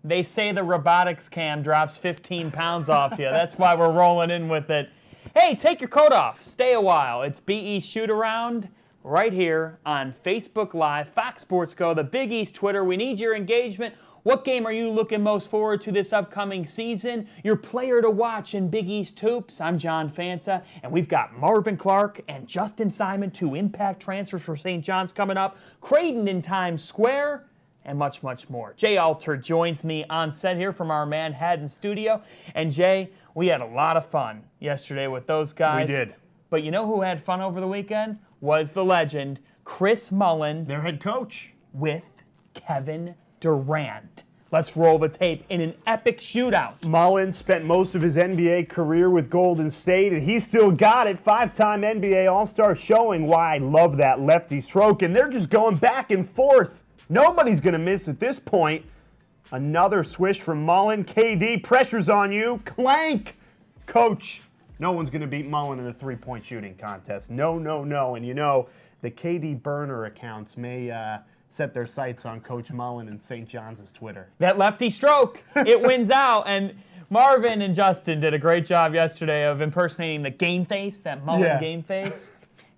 They say the robotics cam drops 15 pounds off you. That's why we're rolling in with it. Hey, take your coat off. Stay a while. It's EAST Shootaround right here on Facebook Live, Fox Sports Go, the Big East Twitter. We need your engagement. What game are you looking most forward to this upcoming season? Your player to watch in Big East Hoops. I'm John Fanta, and we've got Marvin Clark and Justin Simon, 2 impact transfers for St. John's coming up, Creighton in Times Square, and much, much more. Jay Alter joins me on set here from our Manhattan studio. And Jay, we had a lot of fun yesterday with those guys. We did. But you know who had fun over the weekend? Was the legend, Chris Mullin. Their head coach. With Kevin Durant. Let's roll the tape in an epic shootout. Mullin spent most of his NBA career with Golden State, and he still got it. 5-time NBA All-Star, showing why I love that lefty stroke. And they're just going back and forth. Nobody's going to miss at this point. Another swish from Mullin. KD, pressure's on you. Clank! Coach, no one's going to beat Mullin in a three-point shooting contest. No, no, no. And you know, the KD burner accounts may set their sights on Coach Mullin and St. John's Twitter. That lefty stroke, it wins out. And Marvin and Justin did a great job yesterday of impersonating the game face, that Mullin game face.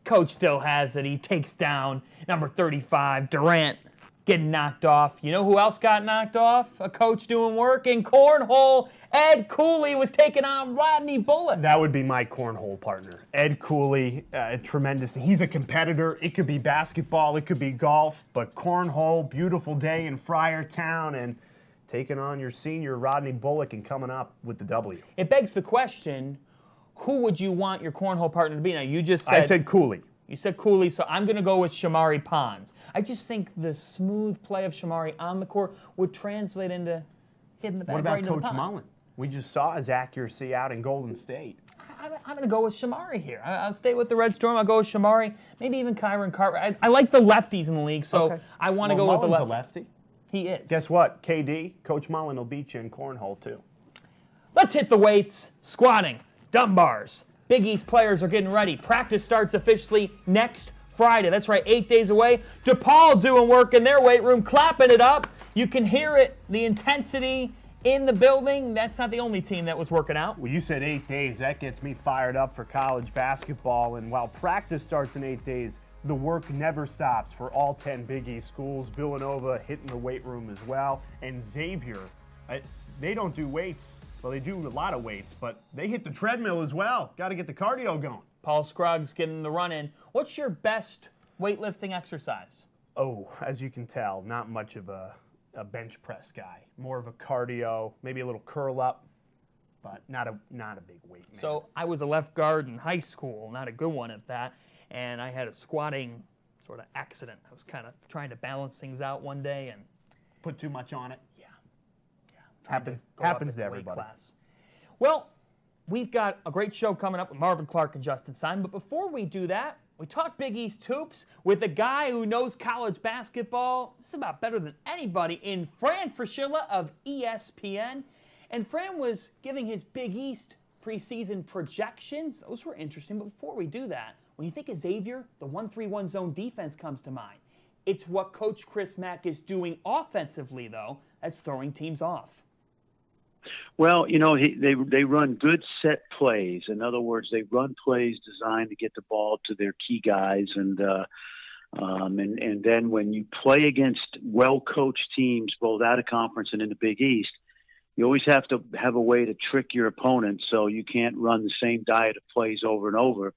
Coach still has it. He takes down number 35, Durant, getting knocked off. You know who else got knocked off? A coach doing work in cornhole. Ed Cooley was taking on Rodney Bullock. That would be my cornhole partner. Ed Cooley, tremendous. He's a competitor. It could be basketball, it could be golf, but cornhole, beautiful day in Friartown, and taking on your senior Rodney Bullock and coming up with the W. It begs the question, who would you want your cornhole partner to be? Now, you just said... I said Cooley. You said Cooley, so I'm going to go with Shamari Pons. I just think the smooth play of Shamari on the court would translate into hitting the bag. What about right into Coach the pot. Mullin? We just saw his accuracy out in Golden State. I'm going to go with Shamari here. I'll stay with the Red Storm. I'll go with Shamari. Maybe even Kyron Cartwright. I like the lefties in the league, so I want to go with the lefty. Mullin's a lefty. He is. Guess what? KD, Coach Mullin will beat you in cornhole too. Let's hit the weights. Squatting, dumb bars. Big East players are getting ready. Practice starts officially next Friday. That's right, 8 days away. DePaul doing work in their weight room, clapping it up. You can hear it, the intensity in the building. That's not the only team that was working out. Well, you said 8 days. That gets me fired up for college basketball. And while practice starts in 8 days, the work never stops for all 10 Big East schools. Villanova hitting the weight room as well. And Xavier, they don't do weights. Well, they do a lot of weights, but they hit the treadmill as well. Got to get the cardio going. Paul Scruggs getting the run in. What's your best weightlifting exercise? Oh, as you can tell, not much of a bench press guy. More of a cardio, maybe a little curl up, but not a big weight man. So I was a left guard in high school, not a good one at that, and I had a squatting sort of accident. I was kind of trying to balance things out one day and put too much on it. Happens to everybody. Class. Well, we've got a great show coming up with Marvin Clark and Justin Simon. But before we do that, we talk Big East hoops with a guy who knows college basketball just about better than anybody in Fran Fraschilla of ESPN. And Fran was giving his Big East preseason projections. Those were interesting. But before we do that, when you think of Xavier, the 1-3-1 zone defense comes to mind. It's what Coach Chris Mack is doing offensively, though, that's throwing teams off. Well, you know, they run good set plays. In other words, they run plays designed to get the ball to their key guys, and then when you play against well-coached teams, both out of conference and in the Big East, you always have to have a way to trick your opponent so you can't run the same diet of plays over and over.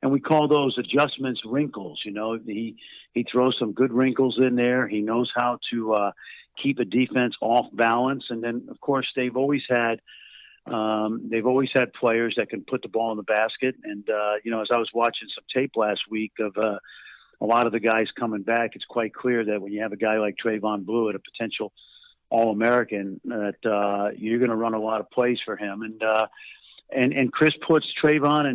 And we call those adjustments wrinkles. You know, he throws some good wrinkles in there. He knows how to keep a defense off balance. And then, of course, they've always had players that can put the ball in the basket. And, you know, as I was watching some tape last week of a lot of the guys coming back, it's quite clear that when you have a guy like Trayvon Blewett, a potential All-American, that you're going to run a lot of plays for him. And Chris puts Trayvon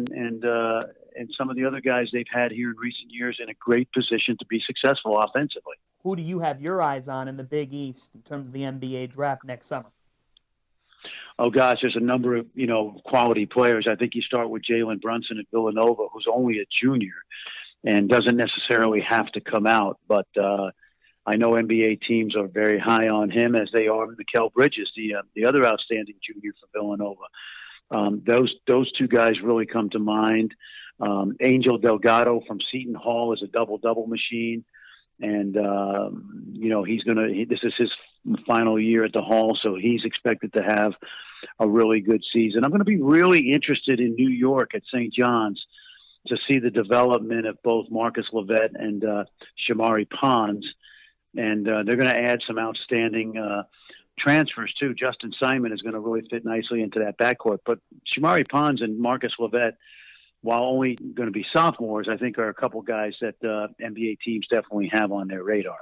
and some of the other guys they've had here in recent years in a great position to be successful offensively. Who do you have your eyes on in the Big East in terms of the NBA draft next summer? Oh, gosh, there's a number of, you know, quality players. I think you start with Jalen Brunson at Villanova, who's only a junior and doesn't necessarily have to come out. But I know NBA teams are very high on him, as they are Mikal Bridges, the other outstanding junior for Villanova. Those two guys really come to mind. Angel Delgado from Seton Hall is a double-double machine. And, this is his final year at the Hall, so he's expected to have a really good season. I'm going to be really interested in New York at St. John's to see the development of both Marcus Levette and Shamari Pons. And they're going to add some outstanding transfers, too. Justin Simon is going to really fit nicely into that backcourt. But Shamari Pons and Marcus Levette, while only going to be sophomores, I think are a couple guys that NBA teams definitely have on their radar.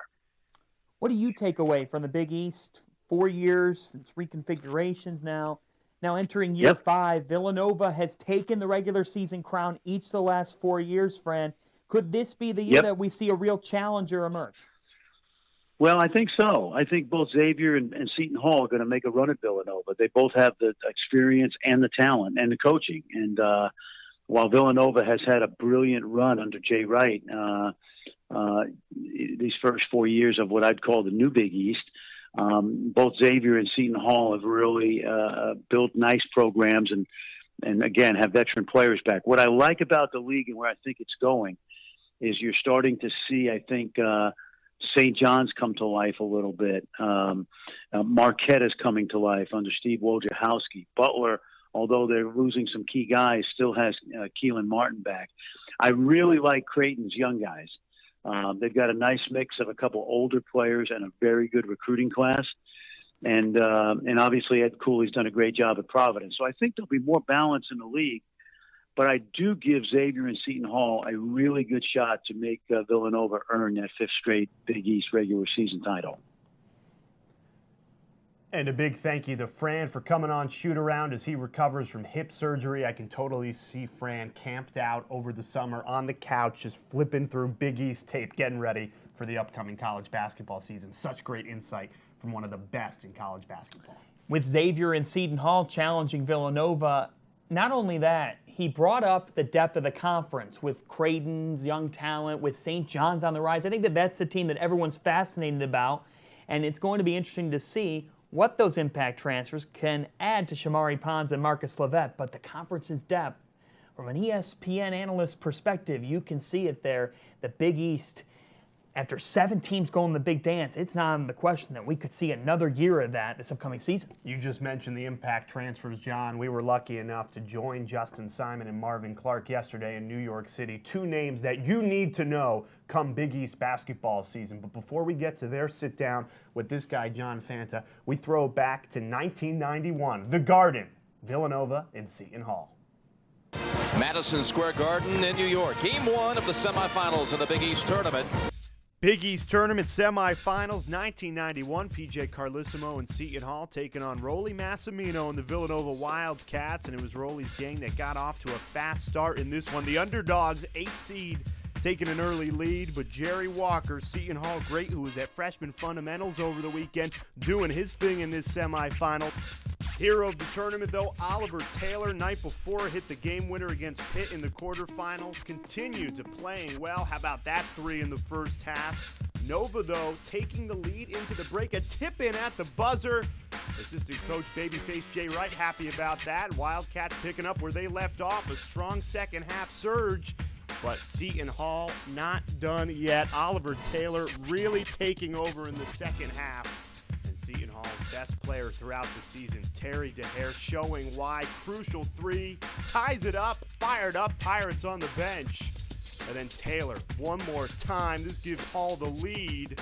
What do you take away from the Big East? 4 years since reconfigurations now. Now entering year 5, Villanova has taken the regular season crown each the last 4 years, Fran. Could this be the year that we see a real challenger emerge? Well, I think so. I think both Xavier and Seton Hall are going to make a run at Villanova. They both have the experience and the talent and the coaching. And while Villanova has had a brilliant run under Jay Wright these first 4 years of what I'd call the new Big East, both Xavier and Seton Hall have really built nice programs and again, have veteran players back. What I like about the league and where I think it's going is you're starting to see, I think, St. John's come to life a little bit. Marquette is coming to life under Steve Wojciechowski. Butler, although they're losing some key guys, still has Keelan Martin back. I really like Creighton's young guys. They've got a nice mix of a couple older players and a very good recruiting class. And obviously Ed Cooley's done a great job at Providence. So I think there'll be more balance in the league. But I do give Xavier and Seton Hall a really good shot to make Villanova earn that 5th straight Big East regular season title. And a big thank you to Fran for coming on Shoot Around as he recovers from hip surgery. I can totally see Fran camped out over the summer on the couch, just flipping through Big East tape, getting ready for the upcoming college basketball season. Such great insight from one of the best in college basketball. With Xavier and Seton Hall challenging Villanova, not only that, he brought up the depth of the conference with Creighton's young talent, with St. John's on the rise. I think that's the team that everyone's fascinated about, and it's going to be interesting to see what those impact transfers can add to Shamari Pons and Marcus Levette. But the conference's depth, from an ESPN analyst perspective, you can see it there. The Big East, after 7 teams going the big dance, it's not in the question that we could see another year of that this upcoming season. You just mentioned the impact transfers, John. We were lucky enough to join Justin Simon and Marvin Clark yesterday in New York City. 2 names that you need to know come Big East basketball season. But before we get to their sit down with this guy, John Fanta, we throw back to 1991, the Garden, Villanova and Seton Hall. Madison Square Garden in New York. Game 1 of the semifinals of the Big East tournament. Big East Tournament semifinals, 1991. P.J. Carlissimo and Seton Hall taking on Rolly Massimino and the Villanova Wildcats, and it was Rolly's gang that got off to a fast start in this one. The underdogs, 8 seed, taking an early lead, but Jerry Walker, Seton Hall great, who was at freshman fundamentals over the weekend, doing his thing in this semifinal. Hero of the tournament, though, Oliver Taylor, night before, hit the game winner against Pitt in the quarterfinals. Continued to playing well. How about that 3 in the first half? Nova, though, taking the lead into the break. A tip-in at the buzzer. Assistant coach Babyface Jay Wright happy about that. Wildcats picking up where they left off. A strong second half surge. But Seton Hall not done yet. Oliver Taylor really taking over in the second half. Seton Hall's best player throughout the season, Terry DeHare, showing why. Crucial 3, ties it up, fired up, Pirates on the bench. And then Taylor, one more time. This gives Hall the lead.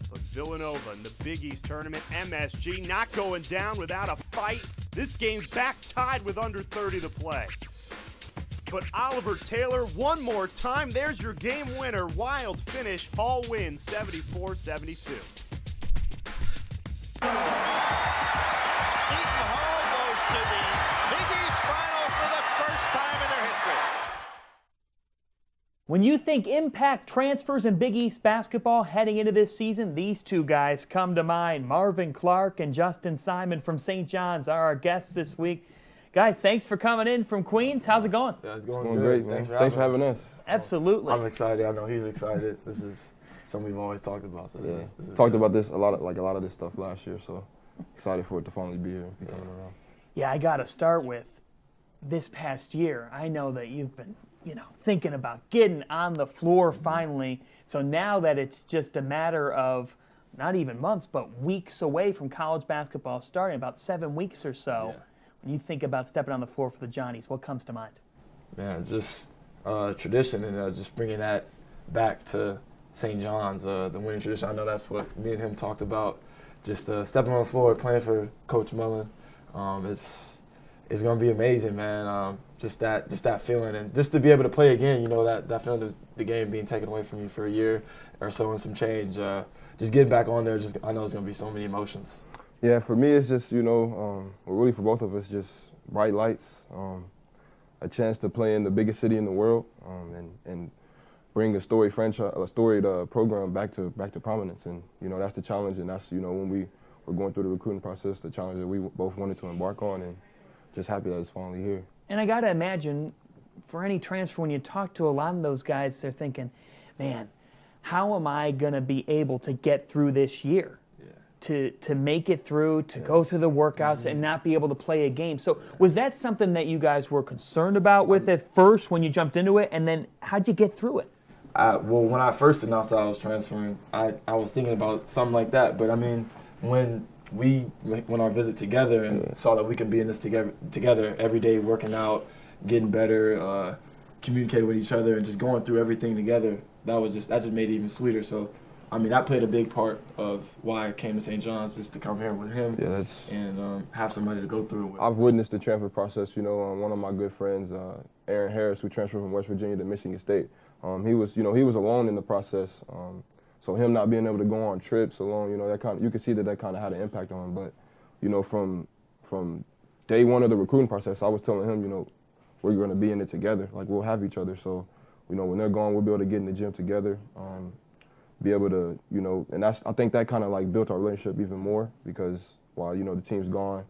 But Villanova in the Big East tournament, MSG, not going down without a fight. This game's back tied with under 30 to play. But Oliver Taylor, one more time. There's your game winner. Wild finish. Hall wins 74-72. Seton Hall goes to the Big East Final for the first time in their history. When you think impact transfers in Big East basketball heading into this season, these 2 guys come to mind. Marvin Clark and Justin Simon from St. John's are our guests this week. Guys, thanks for coming in from Queens. How's it going? Yeah, it's going great, man. Thanks for having us. Absolutely. I'm excited. I know he's excited. This is something we've always talked about. So this is Talked good. about this a lot of this stuff last year. So excited for it to finally be here, be coming around. Yeah, I got to start with this past year. I know that you've been, thinking about getting on the floor finally. So now that it's just a matter of not even months, but weeks away from college basketball starting, about 7 weeks or so, when you think about stepping on the floor for the Johnnies, what comes to mind? Man, just tradition and just bringing that back to St. John's, the winning tradition. I know that's what me and him talked about. Just stepping on the floor, playing for Coach Mullen. It's gonna be amazing, man. Just that feeling, and just to be able to play again. That feeling of the game being taken away from you for a year or so and some change. Just getting back on there. I know it's gonna be so many emotions. Yeah, for me it's just really for both of us, just bright lights, a chance to play in the biggest city in the world, and bring a storied program back to prominence. And that's the challenge, and that's when we were going through the recruiting process, the challenge that we both wanted to embark on, and just happy that it's finally here. And I got to imagine, for any transfer, when you talk to a lot of those guys, they're thinking, man, how am I going to be able to get through this year? To make it through, to go through the workouts and not be able to play a game. So was that something that you guys were concerned about with at first when you jumped into it? And then how'd you get through it? Well, when I first announced that I was transferring, I was thinking about something like that. But I mean, when we went our visit together and saw that we can be in this together every day, working out, getting better, communicating with each other, and just going through everything together, that just made it even sweeter. So, I mean, that played a big part of why I came to St. John's, just to come here with him and have somebody to go through it with. I've witnessed the transfer process. One of my good friends, Aaron Harris, who transferred from West Virginia to Michigan State. He was alone in the process. So him not being able to go on trips alone, you can see that kind of had an impact on him. But, from day one of the recruiting process, I was telling him, we're going to be in it together. Like, we'll have each other. So, when they're gone, we'll be able to get in the gym together. Be able to, and I think that kind of built our relationship even more, because while the team's gone,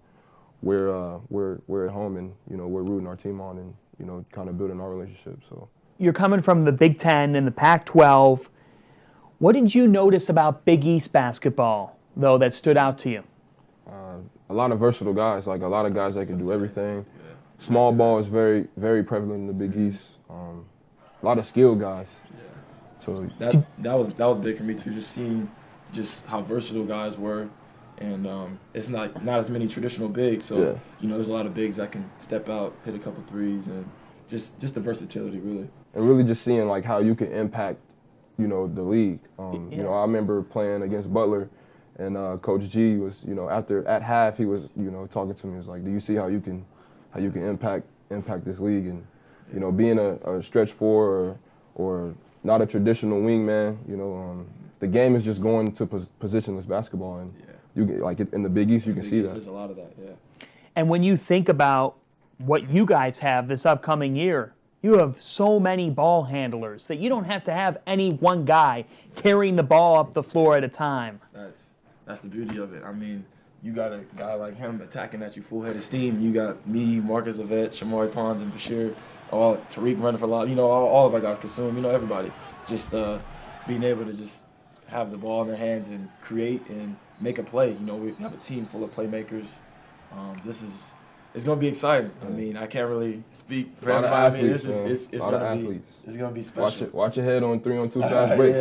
we're at home, and we're rooting our team on, and kind of building our relationship. So you're coming from the Big Ten and the Pac-12. What did you notice about Big East basketball, though, that stood out to you? A lot of versatile guys, like a lot of guys that can do everything. Small ball is very, very prevalent in the Big East. A lot of skilled guys. So that was big for me too. Just seeing how versatile guys were, and it's not as many traditional bigs. So there's a lot of bigs that can step out, hit a couple threes, and just the versatility really. And really just seeing how you can impact, the league. I remember playing against Butler, and Coach G was at half he was talking to me. He was like, "Do you see how you can impact this league?" And being a stretch four or not a traditional wingman, the game is just going to positionless basketball, and you get in the Big East, you can see that. There's a lot of that, yeah. And when you think about what you guys have this upcoming year, you have so many ball handlers that you don't have to have any one guy carrying the ball up the floor at a time. That's the beauty of it. I mean, you got a guy like him attacking at you full head of steam. You got me, Marcus Yvette, Shamari Pons, and Bashir. Tariq running for a lot, all of our guys consume, everybody. Just being able to just have the ball in their hands and create and make a play. We have a team full of playmakers. It's going to be exciting. I mean, I can't really speak for everybody. It's going to be special. Watch your head on 3-on-2 fast breaks.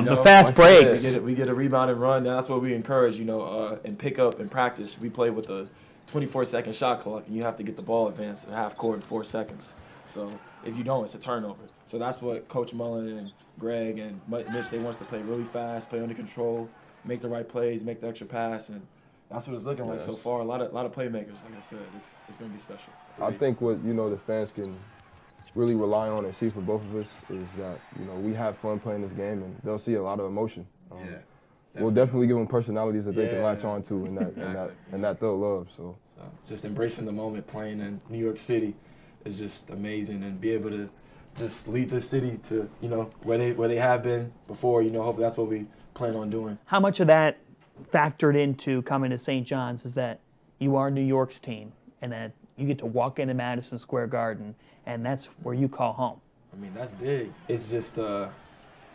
The fast breaks. We get a rebound and run. That's what we encourage, and pick up and practice. We play with a 24-second shot clock, and you have to get the ball advanced at half court in 4 seconds. So if you don't, it's a turnover. So that's what Coach Mullen and Greg and Mitch, they want us to play really fast, play under control, make the right plays, make the extra pass, and that's what it's looking like so far. A lot of playmakers, like I said. It's going to be special. I think what the fans can really rely on and see for both of us is that we have fun playing this game, and they'll see a lot of emotion. We'll definitely give them personalities that they can latch on to and that they'll love. So just embracing the moment, playing in New York City is just amazing, and be able to just lead the city to where they have been before. Hopefully that's what we plan on doing. How much of that factored into coming to St. John's is that you are New York's team, and that you get to walk into Madison Square Garden, and that's where you call home? I mean, that's big. It's just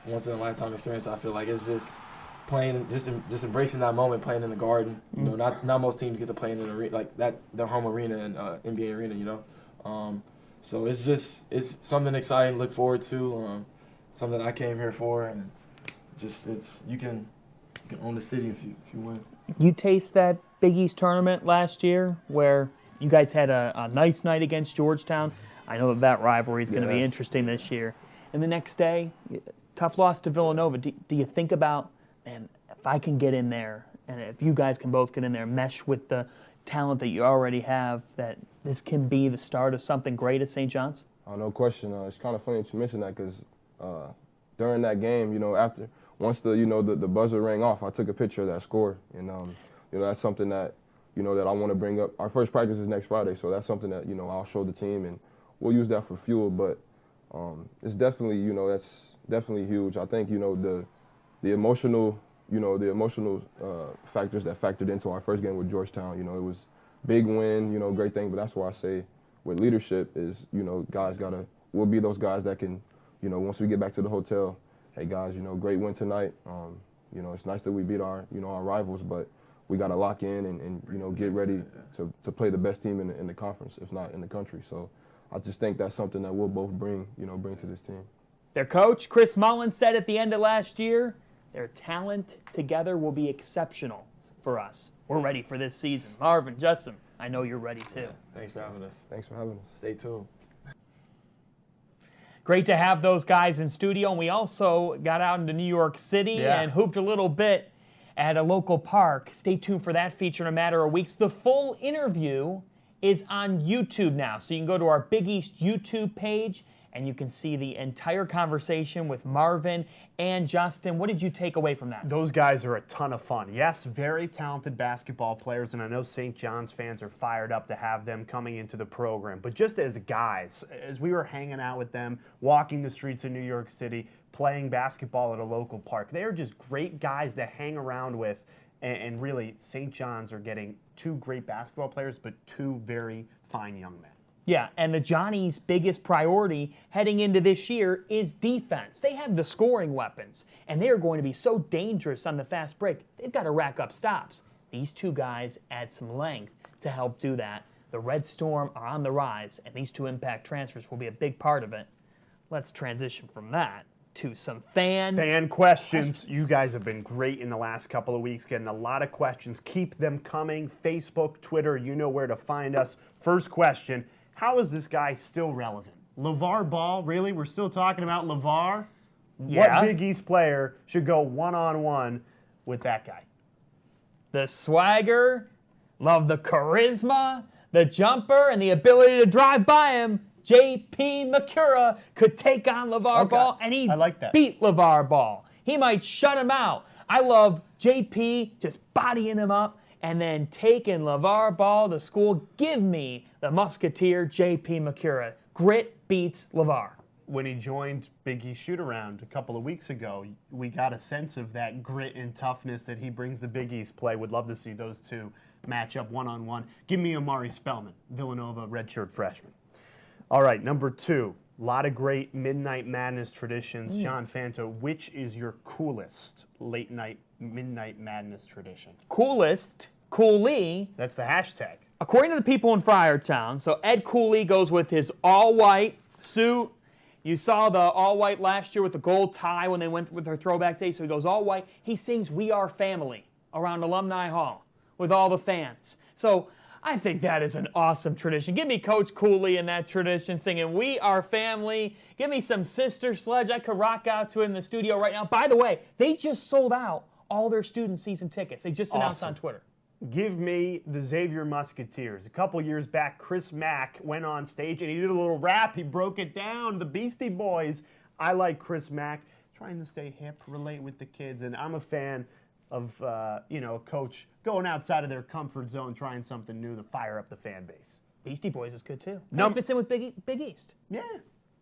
once in a lifetime experience. I feel like it's just playing, just embracing that moment, playing in the Garden. You know, not most teams get to play in an arena like that, their home arena and NBA arena. You know, so it's something exciting to look forward to. Something I came here for, and you can own the city if you win. You taste that Big East tournament last year where you guys had a nice night against Georgetown. I know that rivalry is going to be interesting this year. And the next day, tough loss to Villanova. Do you think about, man, if I can get in there, and if you guys can both get in there, mesh with the talent that you already have, that this can be the start of something great at St. John's? Oh, no question. It's kind of funny that you mention that because during that game, you know, once the buzzer rang off, I took a picture of that score, and you know, that's something that that I want to bring up. Our first practice is next Friday, so that's something that I'll show the team, and we'll use that for fuel. But it's definitely that's definitely huge. I think the emotional factors that factored into our first game with Georgetown. It was big win, great thing. But that's why I say with leadership is guys we'll be those guys that can once we get back to the hotel. Hey guys, great win tonight. It's nice that we beat our our rivals, but we got to lock in and get ready to play the best team in the conference, if not in the country. So I just think that's something that we'll both bring to this team. Their coach, Chris Mullin, said at the end of last year, their talent together will be exceptional for us. We're ready for this season. Marvin, Justin, I know you're ready too. Thanks for having us. Thanks for having us. Stay tuned. Great to have those guys in studio. And we also got out into New York City and hooped a little bit at a local park. Stay tuned for that feature in a matter of weeks. The full interview is on YouTube now. So you can go to our Big East YouTube page and you can see the entire conversation with Marvin and Justin. What did you take away from that? Those guys are a ton of fun. Yes, very talented basketball players, and I know St. John's fans are fired up to have them coming into the program. But just as guys, as we were hanging out with them, walking the streets of New York City, playing basketball at a local park, they are just great guys to hang around with. And really, St. John's are getting two great basketball players, but two very fine young men. Yeah, and the Johnnies' biggest priority heading into this year is defense. They have the scoring weapons, and they are going to be so dangerous on the fast break. They've got to rack up stops. These two guys add some length to help do that. The Red Storm are on the rise, and these two impact transfers will be a big part of it. Let's transition from that to some fan questions. You guys have been great in the last couple of weeks, getting a lot of questions. Keep them coming. Facebook, Twitter, you know where to find us. First question. How is this guy still relevant? LeVar Ball, really? We're still talking about LeVar? Yeah. What Big East player should go one-on-one with that guy? The swagger, love the charisma, the jumper, and the ability to drive by him. J.P. Makura could take on LeVar Ball, and he'd beat LeVar Ball. He might shut him out. I love J.P. just bodying him up and then taking LeVar Ball to school. Give me the Musketeer, J.P. Makura. Grit beats LeVar. When he joined Big East Shootaround a couple of weeks ago, we got a sense of that grit and toughness that he brings to Big East play. Would love to see those two match up one-on-one. Give me Amari Spellman, Villanova redshirt freshman. All right, number two, a lot of great Midnight Madness traditions. John Fanto, which is your coolest late-night Midnight Madness tradition? Coolest, Cooley. That's the hashtag. According to the people in Friartown, so Ed Cooley goes with his all-white suit. You saw the all-white last year with the gold tie when they went with their throwback day, so he goes all-white. He sings We Are Family around Alumni Hall with all the fans. So I think that is an awesome tradition. Give me Coach Cooley in that tradition singing We Are Family. Give me some Sister Sledge. I could rock out to it in the studio right now. By the way, they just sold out all their student season tickets. They just announced on Twitter. Give me the Xavier Musketeers. A couple years back, Chris Mack went on stage and he did a little rap. He broke it down. The Beastie Boys. I like Chris Mack, trying to stay hip, relate with the kids, and I'm a fan of Coach going outside of their comfort zone, trying something new to fire up the fan base. Beastie Boys is good too. No, fits in with Big East. Yeah,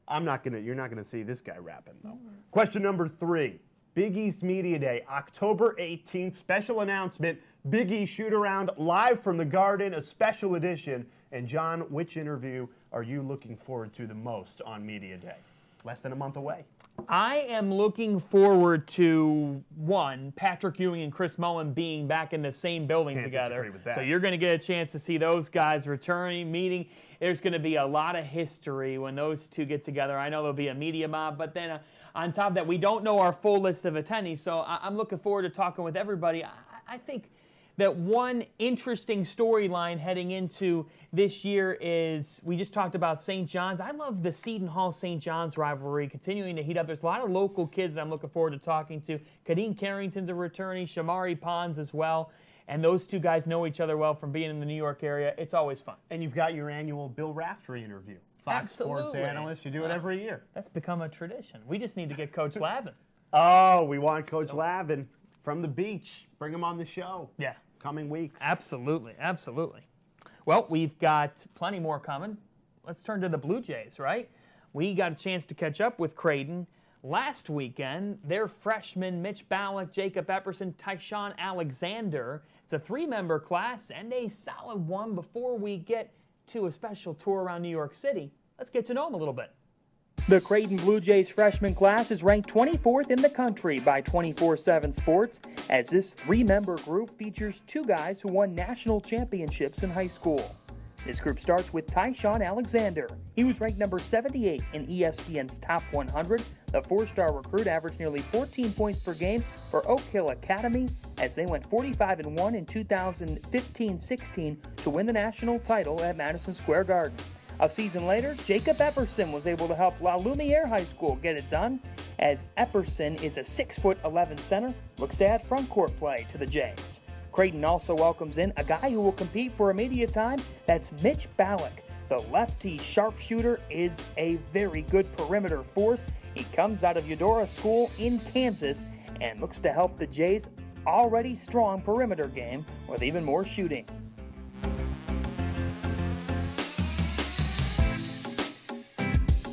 you're not gonna see this guy rapping though. Question number 3. Big East Media Day, October 18th. Special announcement. Big East Shootaround live from the Garden, a special edition. And John, which interview are you looking forward to the most on Media Day? Less than a month away. I am looking forward to, one, Patrick Ewing and Chris Mullen being back in the same building Can't together. disagree with that. So you're going to get a chance to see those guys returning, meeting. There's going to be a lot of history when those two get together. I know there'll be a media mob, but then on top of that, we don't know our full list of attendees. So I'm looking forward to talking with everybody. I think that one interesting storyline heading into this year is, we just talked about St. John's. I love the Seton Hall-St. John's rivalry continuing to heat up. There's a lot of local kids that I'm looking forward to talking to. Kadeen Carrington's a returning, Shamari Pons as well. And those two guys know each other well from being in the New York area. It's always fun. And you've got your annual Bill Raftery interview. Fox Sports Absolutely. analyst. You do it every year. That's become a tradition. We just need to get Coach Lavin. Oh, we want Coach Lavin from the beach. Bring him on the show. Yeah. Coming weeks. Absolutely, absolutely. Well, we've got plenty more coming. Let's turn to the Blue Jays, right? We got a chance to catch up with Creighton last weekend. Their freshmen, Mitch Ballack, Jacob Epperson, Tyshawn Alexander. It's a 3-member class and a solid one. Before we get to a special tour around New York City, let's get to know them a little bit. The Creighton Blue Jays freshman class is ranked 24th in the country by 24/7 Sports, as this 3-member group features 2 guys who won national championships in high school. This group starts with Tyshawn Alexander. He was ranked number 78 in ESPN's Top 100. The 4-star recruit averaged nearly 14 points per game for Oak Hill Academy as they went 45-1 in 2015-16 to win the national title at Madison Square Garden. A season later, Jacob Epperson was able to help La Lumiere High School get it done, as Epperson is a 6'11" center, looks to add front court play to the Jays. Creighton also welcomes in a guy who will compete for immediate time. That's Mitch Ballack. The lefty sharpshooter is a very good perimeter force. He comes out of Eudora School in Kansas and looks to help the Jays' already strong perimeter game with even more shooting.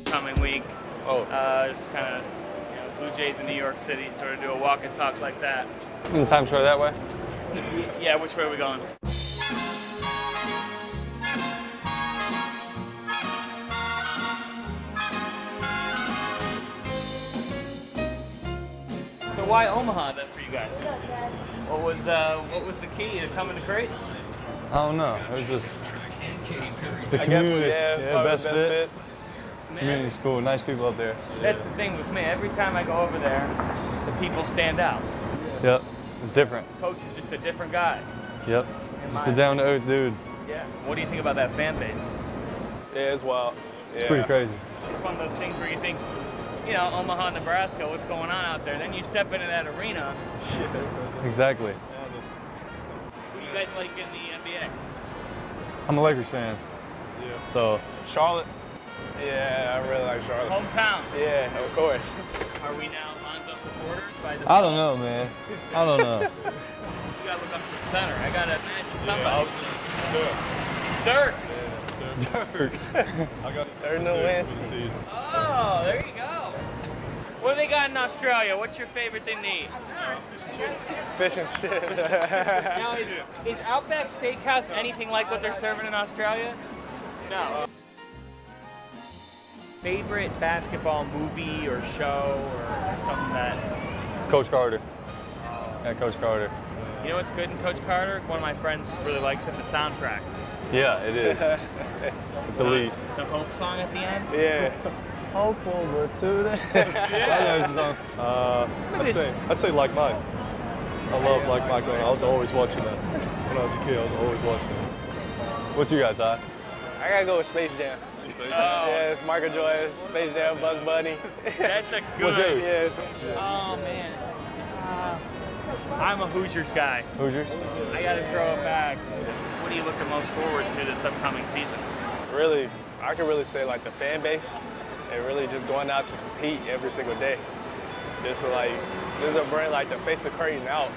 Coming week, it's kind of Blue Jays in New York City, sort of do a walk and talk like that. In Times Square that way? Yeah, which way are we going? So why Omaha then for you guys? What was the key to coming to Creighton? I don't know. It was just the I community. guess, yeah, Best fit. Man, Community school, nice people up there. that's the thing with me. Every time I go over there, the people stand out. Yep, it's different. Coach is just a different guy. Yep, just a down-to-earth dude. Yeah. What do you think about that fan base? Yeah, it's wild. It's pretty crazy. It's one of those things where you think, you know, Omaha, Nebraska, what's going on out there? Then you step into that arena. Exactly. Who do you guys like in the NBA? I'm a Lakers fan. Yeah. So Charlotte. Yeah, I really like Charlotte. Hometown. Yeah, of course. Are we now Lonzo supporters by the? I don't know, man. I don't know. You gotta look up to the center. I gotta imagine somebody. Dirk. Dirk. Dirk. I got third no wins. Oh, there you go. What do they got in Australia? What's your favorite thing to eat? Fish and chips. Now, is Outback Steakhouse anything like what they're serving in Australia? No. Favorite basketball movie or show or something that... Coach Carter. Yeah, Coach Carter. You know what's good in Coach Carter? One of my friends really likes it, the soundtrack. Yeah, it is. It's elite. The Hope song at the end? Yeah. Hopeful, but today. I know it's a song. I'd say Like Mike. I love Like Mike. I was always watching that. When I was a kid, I was always watching it. What you got, Ty? I gotta go with Space Jam. Yeah, it's Michael Jordan, Space Jam, Bugs Bunny. That's a good... What's yours? Yeah, Oh, man. I'm a Hoosiers guy. Hoosiers? I got to throw it back. What are you looking most forward to this upcoming season? really, I could really say like the fan base and really just going out to compete every single day. Just like, this is a brand like the face of Creighton out.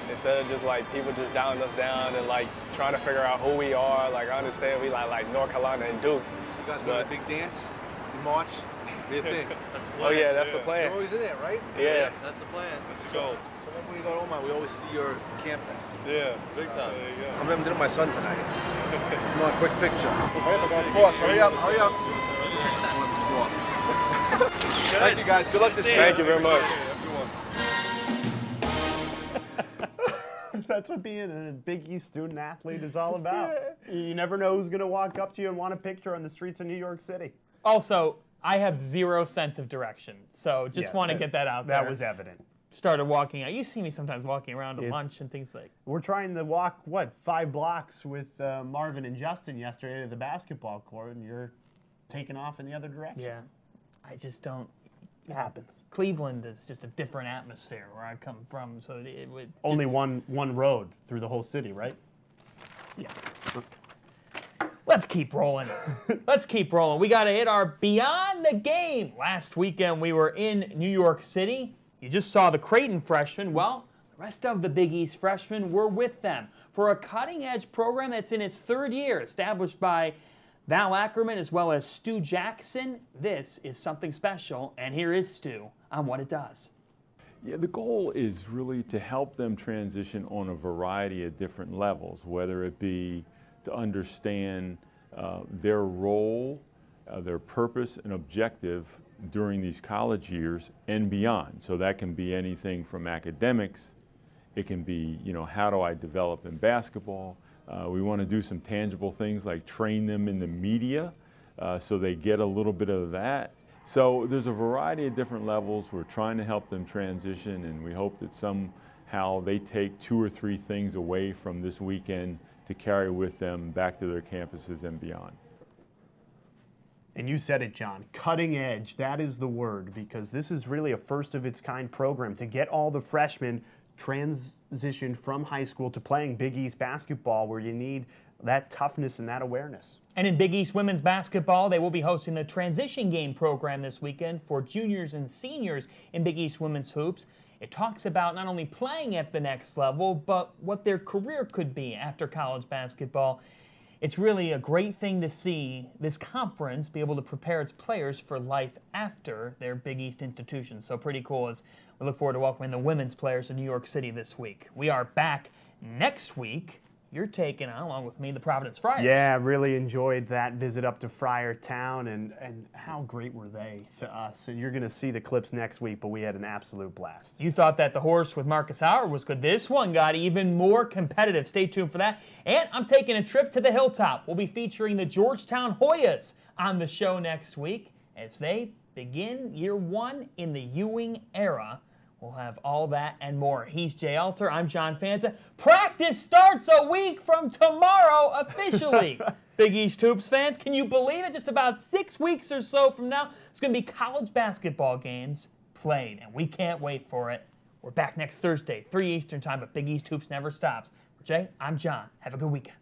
Instead of just like people just downing us down and like trying to figure out who we are. Like I understand we like North Carolina and Duke. You guys got a big dance in March? What do you think? That's the plan. Oh yeah, that's the plan. You're always in there, right? Yeah. That's the plan. That's the goal. So when we go to Omaha, we always see your campus. Yeah, it's big time. There you go. I'm having dinner with my son tonight. Come on, quick picture. Hurry up, I'm going to pause. Hurry up, hurry up. Let me squawk. Thank you, guys. Good luck this year. Thank you very much. That's what being a Big East student athlete is all about. You never know who's going to walk up to you and want a picture on the streets of New York City. Also, I have zero sense of direction, so just want to get that out there. That was evident. Started walking out. You see me sometimes walking around to lunch and things like. We're trying to walk, 5 blocks with Marvin and Justin yesterday to the basketball court, and you're taking off in the other direction. Yeah. I just don't. It happens. Cleveland is just a different atmosphere where I come from, so it would. Only one road through the whole city, right? Yeah. Let's keep rolling. Let's keep rolling. We got to hit our Beyond the Game. Last weekend we were in New York City. You just saw the Creighton freshmen. Well, the rest of the Big East freshmen were with them for a cutting-edge program that's in its 3rd year, established by Val Ackerman as well as Stu Jackson. This is something special, and here is Stu on what it does. Yeah, the goal is really to help them transition on a variety of different levels, whether it be to understand their role, their purpose and objective during these college years and beyond. So that can be anything from academics. It can be, how do I develop in basketball? We want to do some tangible things like train them in the media so they get a little bit of that. So there's a variety of different levels. We're trying to help them transition, and we hope that somehow they take 2 or 3 things away from this weekend to carry with them back to their campuses and beyond. And you said it, John, cutting edge, that is the word, because this is really a first of its kind program to get all the freshmen transitioned from high school to playing Big East basketball, where you need that toughness and that awareness. And in Big East women's basketball, they will be hosting the transition game program this weekend for juniors and seniors in Big East women's hoops. It talks about not only playing at the next level, but what their career could be after college basketball. It's really a great thing to see this conference be able to prepare its players for life after their Big East institutions. So pretty cool as we look forward to welcoming the women's players to New York City this week. We are back next week. You're taking on, along with me, the Providence Friars. Yeah, really enjoyed that visit up to Friartown, and how great were they to us. And you're going to see the clips next week, but we had an absolute blast. You thought that the horse with Marcus Howard was good. This one got even more competitive. Stay tuned for that. And I'm taking a trip to the Hilltop. We'll be featuring the Georgetown Hoyas on the show next week as they begin year 1 in the Ewing era. We'll have all that and more. He's Jay Alter. I'm John Fanza. Practice starts a week from tomorrow officially. Big East Hoops fans, can you believe it? Just about 6 weeks or so from now, there's going to be college basketball games played, and we can't wait for it. We're back next Thursday, 3 Eastern time, but Big East Hoops never stops. For Jay, I'm John. Have a good weekend.